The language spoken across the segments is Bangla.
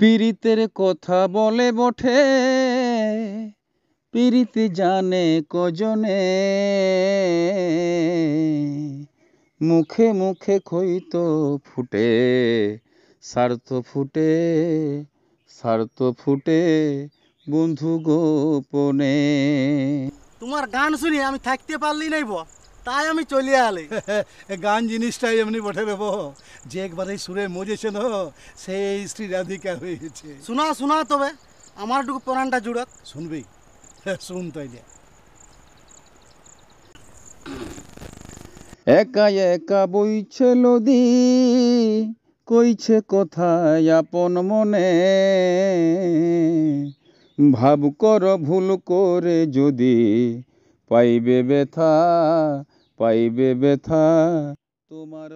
পীড়িতের কথা বলে বটে, পীড়িত জানে কজনে, মুখে মুখে খইতো ফুটে, স্বার্থ ফুটে, স্বার্থ ফুটে বন্ধু গোপনে। তোমার গান শুনি আমি থাকতে পারলি নাইব, তাই আমি চলে আলি। গান জিনিসটাই এমনি বটে রে বো, যে একবারে সুরে মজেছে না সেই স্ত্রী রাধিকা হয়েছে। শোনা শোনা তবে আমার টুকু প্রাণটা জুড়ক। শুনবি? শুন তাইলে। একা একা বইছে নদী, কইছে কথায় আপন মনে, ভাব কর ভুল করে যদি পাইবে ব্যথা, পাইবে ব্যথা তোমার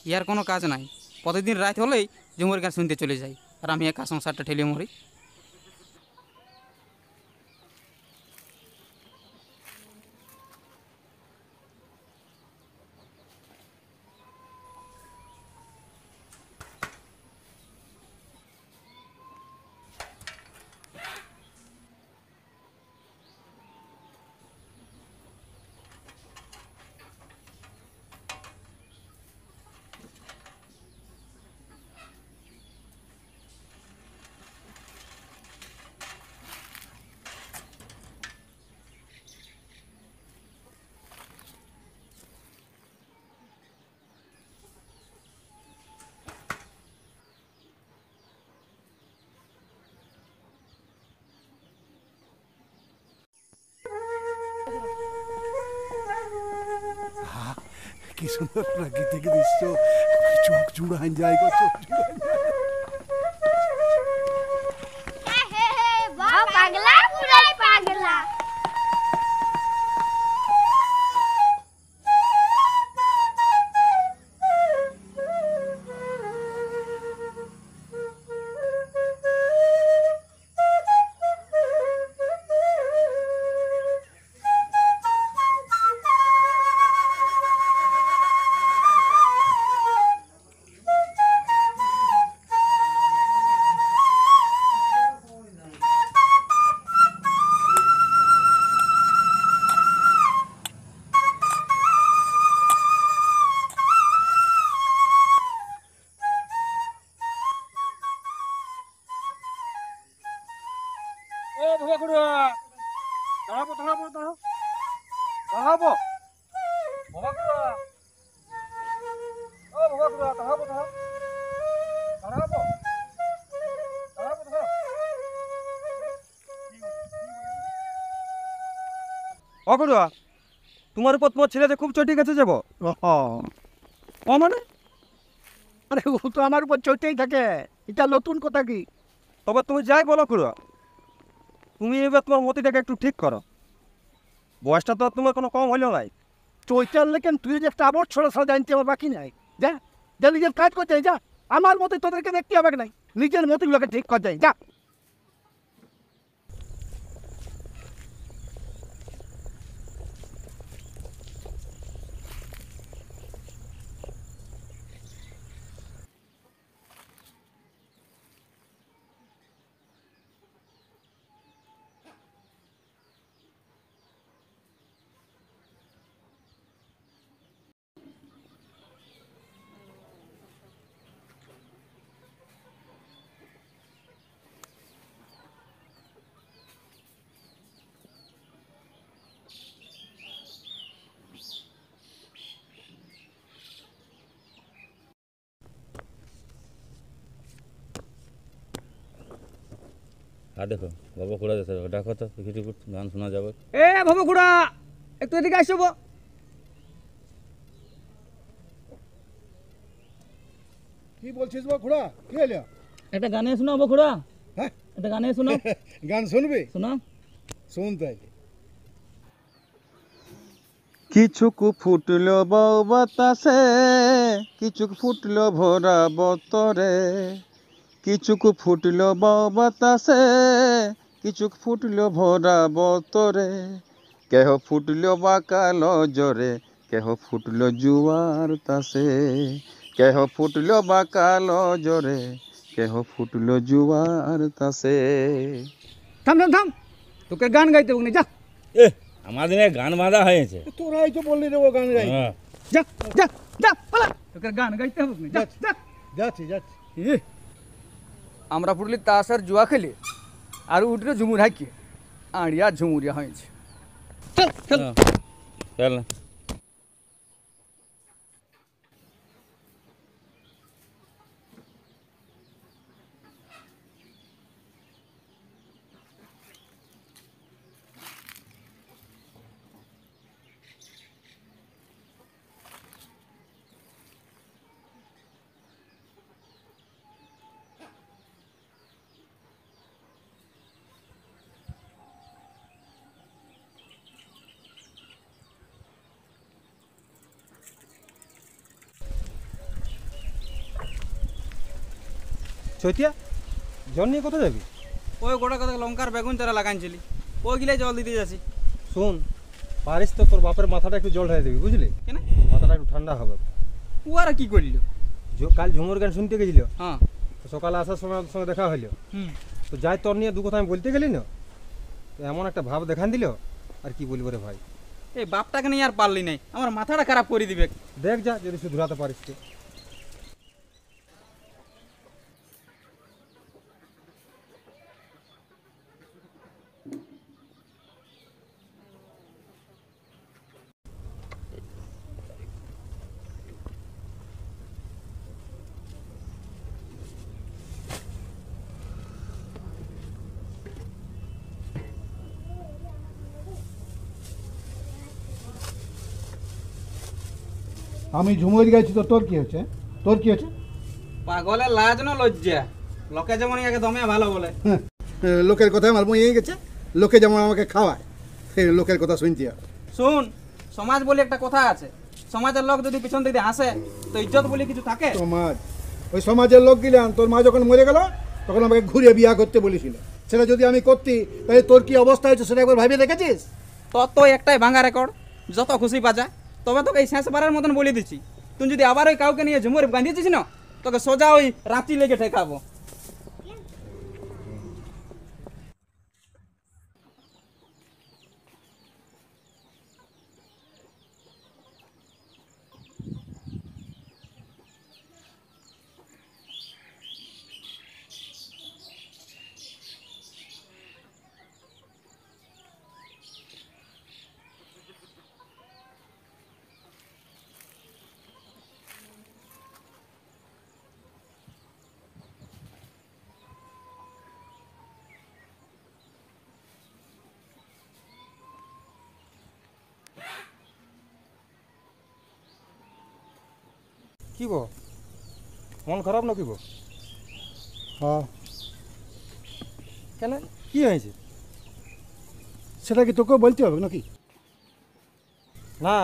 ইয়ার কোনো কাজ নাই, প্রতিদিন রাত হলেই ঝুমুর গান শুনতে চলে যাই, আর আমি একা সংসারটা ঠেলে মরি। কি সুন্দর প্রাকৃতিক দৃশ্য, চোখ জুড়ান যায় গো, চোখ জুড়ান যায়। পাগলা পুরাই পাগলা। অগরুয়া, তোমার উপর তোমার ছেলেটা খুব চটে গেছে যাবো। ও মানে? আরে ও তো আমার উপর চটেই থাকে, এটা নতুন কথা কি? তবে তুমি যাই বলো করুয়া, তুমি এবার তোমার মতিটাকে একটু ঠিক করো। বয়সটা তো তোমার কোনো কম হইলেও নাই। চৈতার লেখেন তুই যে একটা আবর ছড়া ছাড়া জানতে আমার বাকি নাই। যা যা নিজের কাজ করতে যা, আমার মতে তোদেরকে দেখতে হবে নাই, নিজের মতিগুলোকে ঠিক করতে যা। দেখো বাবা খুড়া দেশে ডাকো তো কিছু গান শোনা যাবে। এ বাবু খুড়া একটু এদিকে আসো। কি বলছিস বা খুড়া, কি হলো? একটা গানে শোনাবো খুড়া। হ্যাঁ, একটা গানে শোনা। গান শুনবি? শোনা। শুন তাইলে। কিছুক ফুটল বউ বাতাসে, কিছুক ফুটল ভরা বতরে, কিছুক ফুটল বউ বাতাসে, কিছুক ফুটল ভরা বতরে, কেহ ফুটল বাকাল জরে, কেহ ফুটল জুয়ার তাসে, কেহ ফুটল বাকাল জরে, কেহ ফুটল জুয়ার তাসে। থাম থাম থাম, তোকে গান গাইতে হবে না, যা এ আমার দিনে গান বাঁধা হয়েছে। তোরাই তো বললি রে ও গান গাই। হ্যাঁ যা যা যা পালা, তোকে গান গাইতে হবে না, যা যা। যাচ্ছি যাচ্ছি। আমরা পুরলি তাস আর জুয়া খেলে আর উঠলে ঝুমুর হাঁকিয়ে আড়িয়া ঝুমুরিয়া হয়েছে। চল চল। চল না। চৈতিয়া জল নিয়ে কোথায় যাবি? ওই গোটা কথা লঙ্কার বেগুন চারা লাগাইছিলি, ওইগুলাই জল দিতে যাচ্ছি। শোন, পারিস তো তোর বাপের মাথাটা একটু জল ঢেলে দিবি, বুঝলি? কেন? মাথাটা একটু ঠান্ডা হবে। ও আর কি করলো? কাল ঝুমুর গান শুনতে গেছিল, হ্যাঁ তো সকালে আসার সময় ওর সঙ্গে দেখা হইলো। হুম, তো যাই তোর নিয়ে দু কথা আমি বলতে গেলি না, তো এমন একটা ভাব দেখান দিল, আর কি বলবো রে ভাই। এই বাপটাকে নিয়ে আর পারলি নাই, আমার মাথাটা খারাপ করে দিবে। দেখ যা যদি শুধরাতে পারিস তো। আমি ঝুমুর গাইছি তো তোর কি হচ্ছে? তোর কি হচ্ছে? পাগলের লাজ না লজ্জা, লোকে যেমন আগে দমে ভালো বলে। হ্যাঁ, লোকের কথা আমার মনে গেছে, লোকে যেমন আমাকে খাওয়ায়, সেই লোকের কথা শুনতে হবে। শুন, সমাজ বলে একটা কথা আছে, সমাজের লোক যদি পিছন দিকে হাসে তো ইজ্জত বলে কিছু থাকে। সমাজ, ওই সমাজের লোক গিলাম তোর মা যখন মরে গেল তখন আমাকে ঘুরে বিয়া করতে বলেছিল। সেটা যদি আমি করতি তাহলে তোর কি অবস্থা হয়েছে সেটা একবার ভাবিয়ে দেখেছিস? তোর তো একটাই ভাঙা রেকর্ড, যত খুশি বাজা। তবে তোকে এই শেষবারের মতন বলে দিচ্ছি, তুই যদি আবার ওই কাউকে নিয়ে ঝুমুর বাঁধিয়েছিস না, তোকে সোজা ওই রাঁচি লেগে ঠেকাবো। কি গো, মন খারাপ নাকি গো? হ্যাঁ, কেন, কি হয়েছে? সেটা কি তোকেও বলতে হবে নাকি? না,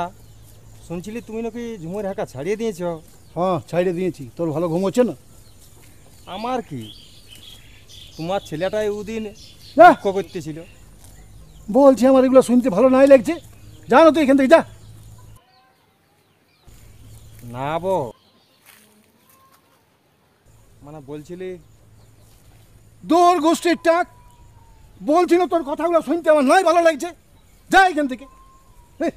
শুনছিলি তুমি নাকি ঝুমুর হাঁকা ছাড়িয়ে দিয়েছ। হ্যাঁ, ছাইড়ে দিয়েছি। তোর ভালো ঘুম হচ্ছে না? আমার কি, তোমার ছেলেটাই ওদিন না, দুঃখ করতেছিল। বলছি আমার এগুলো শুনতে ভালো নাই লাগছে, জানো তো এখান থেকে যা। না বো, মানে বলছিলি দৌড় গোষ্ঠীর টাক, বলছি না তোর কথাগুলো শুনতে আমার নাই ভালো লাগছে, যা এখান থেকে। হেহ।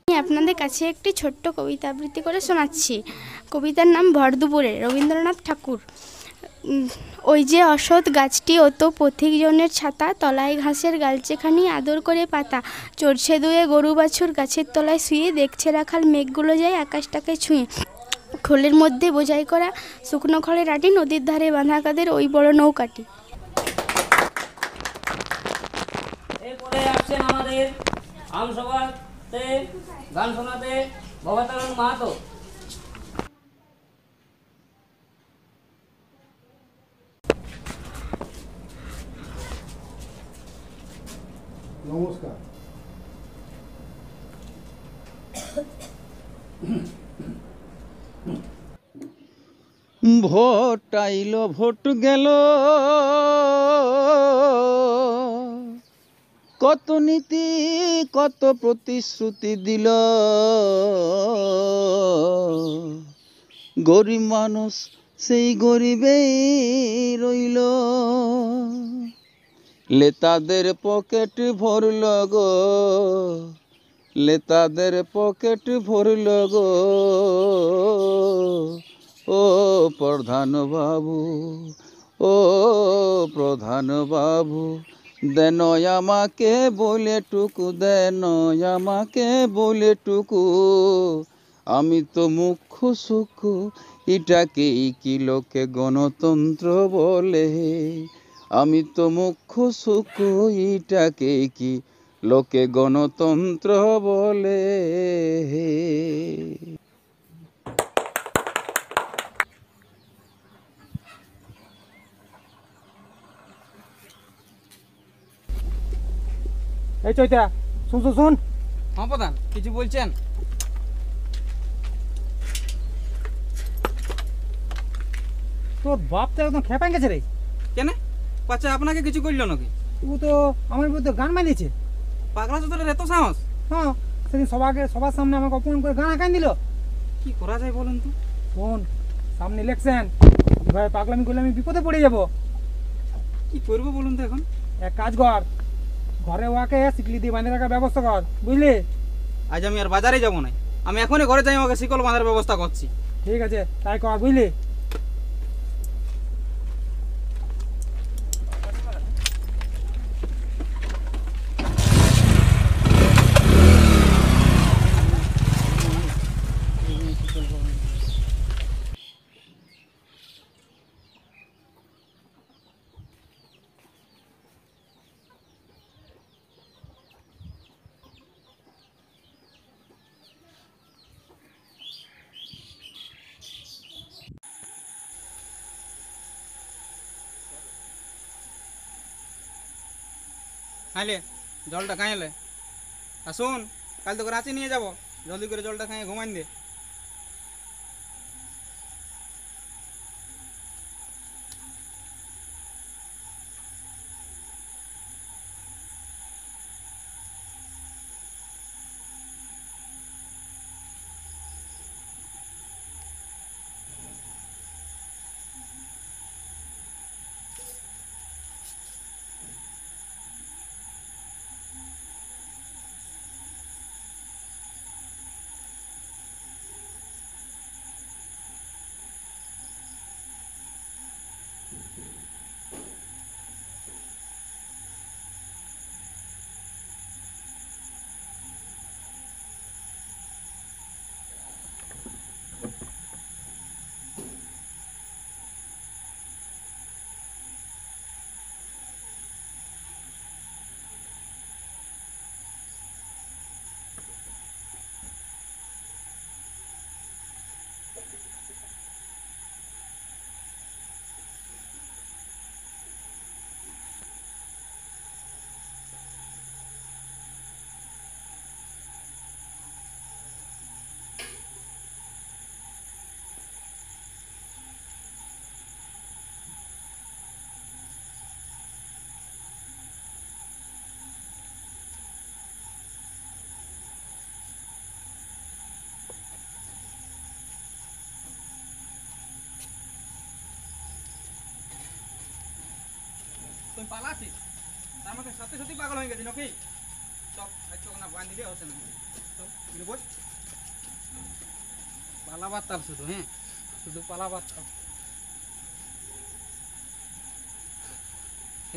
আমি আপনাদের কাছে একটি ছোট্ট কবিতা আবৃত্তি করে শোনাচ্ছি। কবিতার নাম ভর দুপুরে, রবীন্দ্রনাথ ঠাকুর। ওই যে অসৎ গাছটি ও তো পথিকজনের ছাতা, তলায় ঘাসের গালচেখানি আদর করে পাতা, চড়ছে দুয়ে গরু বাছুর গাছের তলায় শুয়ে, দেখছে রাখাল মেঘগুলো যায় আকাশটাকে ছুঁয়ে, খোলের মধ্যে বোঝাই করা শুকনো খড়ের আটি, নদীর ধারে বাঁধা কাদের ওই বড় নৌকাটি। এরপরে আসছেন আমাদের আমসভাতে গান শোনাতে ভবতারণ মাহাতো। নমস্কার। ভোট আইল ভোট গেল, কত নীতি কত প্রতিশ্রুতি দিল, গরিব মানুষ সেই গরিবেই রইল, লেতাদের পকেট ভরল গো, লেতাদের পকেট ভরল গো, ও প্রধান বাবু, ও প্রধান বাবু, দেন আমাকে বলে টুকু, দেন আমাকে বলে টুকু, আমি তো মুখ্য সুখ, এটাকেই কি লোকে গণতন্ত্র বলে, আমি তো মুখ্য সুখ, এটাকেই কি লোকে গণতন্ত্র বলে। এই চৈতা, শুন শুন শুন, হ্যাঁ প্রধান, কিছু বলছেন? তোর বাপ তো একদম খেপান গেছে রে। কেন পাচ্ছে আপনাকে কিছু করলো নাকি? তুই তো আমার বিরুদ্ধে গান বানিয়েছে। পাগলা চোদরের এত সাহস? হ্যাঁ, সেদিন সবার সামনে আমাকে অপমান করে গান হাঁকান দিল। কি করা যায় বলুন তো? শোন, সামনে ইলেকশন, এভাবে পাগলামি করলে আমি বিপদে পড়ে যাব। কি করবো বলুন তো এখন? এক কাজ কর, ঘরে ওয়াকে শিকলি দিয়ে বাঁধে রাখার ব্যবস্থা কর, বুঝলি? আজ আমি আর বাজারে যাবো না, আমি এখনই ঘরে যাই, আমাকে শিকল বাঁধার ব্যবস্থা করছি। ঠিক আছে, তাই কর, বুঝলি? হাইলে জলটা খাইলে, আর শোন, কাল তোকে রাঁচি নিয়ে যাবো, জলদি করে জলটা খাইয়ে ঘুমাইন দে। তুমি পালাচ্ছিস, তার মধ্যে সত্যি সত্যি পাগল হয়ে গেছি নাকি? চল চোখ না বাঁধ দিলে হচ্ছে না, চল বোঝ, পালাবার তার শুধু, হ্যাঁ শুধু পালাবার তার।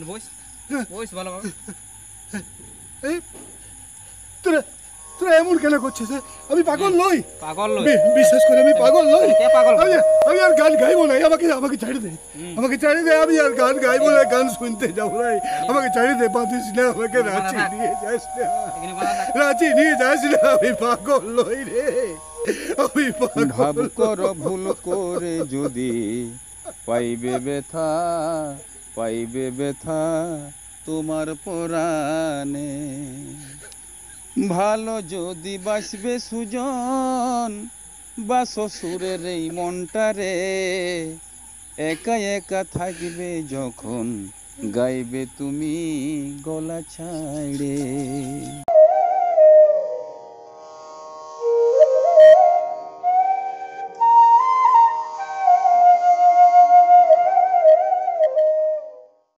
বইস বইস ভালোভাবে। এই তোরা তোরা এমন কেন করছিস? আমি পাগল নই, পাগল নই, বিশ্বাস করে আমি পাগল নই। কে পাগল? আমি আর গান গাইবো না, আমাকে ছাড়ে দে, আমাকে ছাড়ে দে। আমি আর গান গাইবো না, গান শুনতে যাবো না। আমাকে ছাড়ে দে, বাঁধিস না আমাকে, রাঁচি নিয়ে যাস না, রাঁচি নিয়ে যাস না। আমি পাগল নই রে, আমি ভাব কর ভুল করে যদি পাইবে ব্যথা, পাইবে ব্যথা তোমার পরাণে। ভালো যদি বাসবে সুজন বা শ্বশুরের এই মনটারে, একা একা থাকবে যখন গাইবে তুমি গলা ছাড়ে।